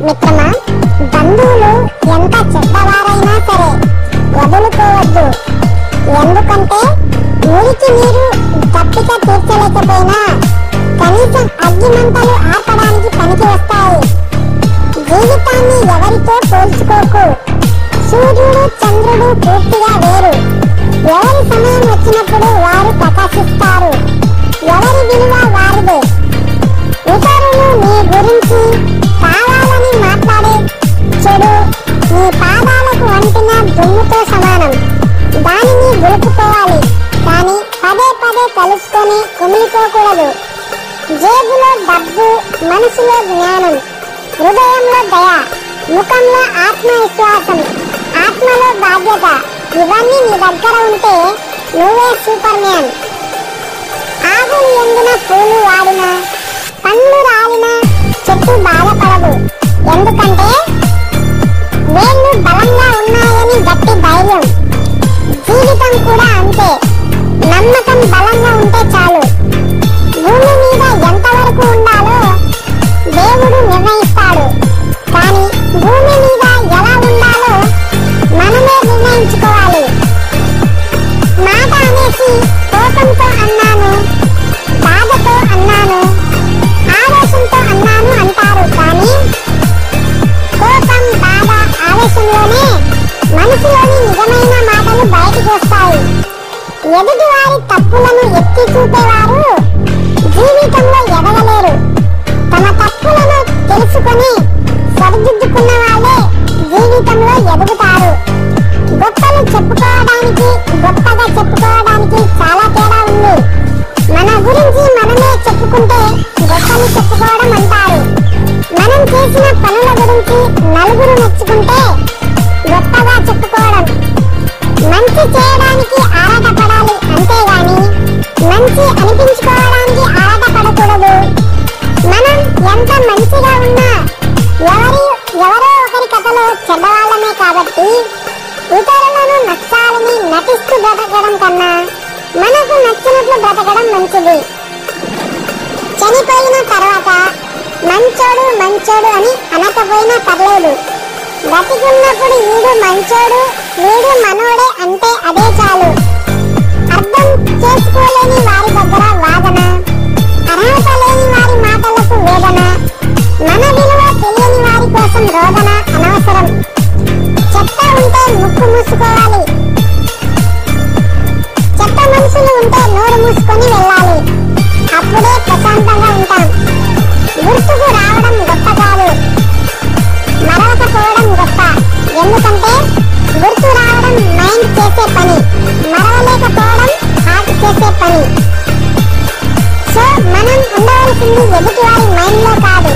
మిత్రమా, బంధువులు ఎంత చెడ్డవారైనా సరే వదులుకోవద్దు. ఎందుకంటే మురికి నీరు దప్పిక తీర్చలేకపోయినా కనీసం అగ్గిమంటలు ఆర్పడానికి పనికి వస్తాయి. జీవితాన్ని ఎవరితో పోల్చుకోకు. సూర్యుడు చంద్రుడు పూర్తిగా వేరు. ఎవరి సమయం వచ్చినప్పుడు వారు ప్రకాశిస్తారు. ఎవరి విలువ వారిదే. ఇతరులు నీ గురించి కావాలని మాట్లాడే చెడు నీ పాదాలకు అంటిన దుమ్ముతో సమానం. దానిని దులుపుకోవాలి, కానీ పదే పదే కలుసుకొని కుమిలిపోకూడదు. జేబులో డబ్బు, మనసులో జ్ఞానం, హృదయంలో దయ, ముఖంలో ఆత్మవిశ్వాసం, ఆత్మలో బాధ్యత, ఇవన్నీ నీ దగ్గర ఉంటే నువ్వే సూపర్ మ్యాన్. ఆకులు ఎండిన పూలు వాడినా పండ్లు రాలినా చెట్టు బాధపడదు. ఎందుకంటే వేళ్ళు బలంగా ఉన్నాయని గట్టి ధైర్యం. జీవితం కూడా అంతే. నమ్మకం బలంగా ఉంటే చాలు. భూమి మీద ఎంతవరకు ఉండాలో దేవుడు నిర్ణయిస్తాడు, కానీ భూమి మీద ఎలా ఉండాలో మనమే నిర్ణయించుకోవాలి. మాట అనేసి కోపంతో అన్నాను, బాధతో అన్నాను, ఆవేశంతో అన్నాను అంటారు. కానీ కోపం, బాధ, ఆవేశంలోనే మనసులోని నిజమైన మాటలు బయటకు వస్తాయి. ఎదుటివారి తప్పులను ఎత్తి చూపేవారు జీవితంలో ఎదగలేరు. తమ తప్పులను తెలుసుకొని సరిదిద్దుకున్న వాళ్ళే జీవితంలో ఎదుగుతారు. గొప్పలు చెప్పుకోవడానికి, గొప్పగా చెప్పుకోవడానికి చాలా తేడా ఉంది. మన గురించి మనమే చెప్పుకుంటే గొప్పలు చెప్పుకోవడం అంటారు. మనం చేసిన పనుల గురించి నలుగురు మెచ్చుకుంటే గొప్పగా చెప్పుకోవడం. మంచి చేయడానికి ఆరాటపడాలి, అంతేగాని మంచి అనిపించుకోవడానికి ఆరాటపడకూడదు. మనం ఎంత మంచిగా ఉన్నా ఎవరో ఒకరి కథలో చెడ్డవాళ్ళమే కాబట్టి ఇతరులను నచ్చాలని నటిస్తూ బ్రతకడం కన్నా మనకు నచ్చినట్లు బ్రతకడం మంచిది. చనిపోయిన తర్వాత మంచోడు మంచోడు అని అనకపోయినా పర్లేదు. బ్రతికున్నప్పుడు వీడు మంచోడు, వీడు మనోడే అంటే అదే చాలు. అర్థం చేసుకోలేని వారి దగ్గర వాదన, అర్హత లేని వారి మాటలకు వేదన, మన విలువ తెలియని వారి కోసం రోదన అనవసరం. చెత్త ఉంటే ముక్కు మూసుకోవాలి, చెత్త మనుషులు ఉంటే నోరు మూసుకొని వెళ్ళాలి. అప్పుడే ప్రశాంతంగా ఉంటాం. గుర్తుకు రావడం గొప్ప కాదు, మరవకపోవడం గొప్ప. ఎందుకంటే గుర్తు రావడం మైండ్ చేసే పని, మరవలేకపోవడం హార్ట్ చేసే పని. సో మనం ఉండవలసింది ఎదుటి వారి మైండ్ లో కాదు,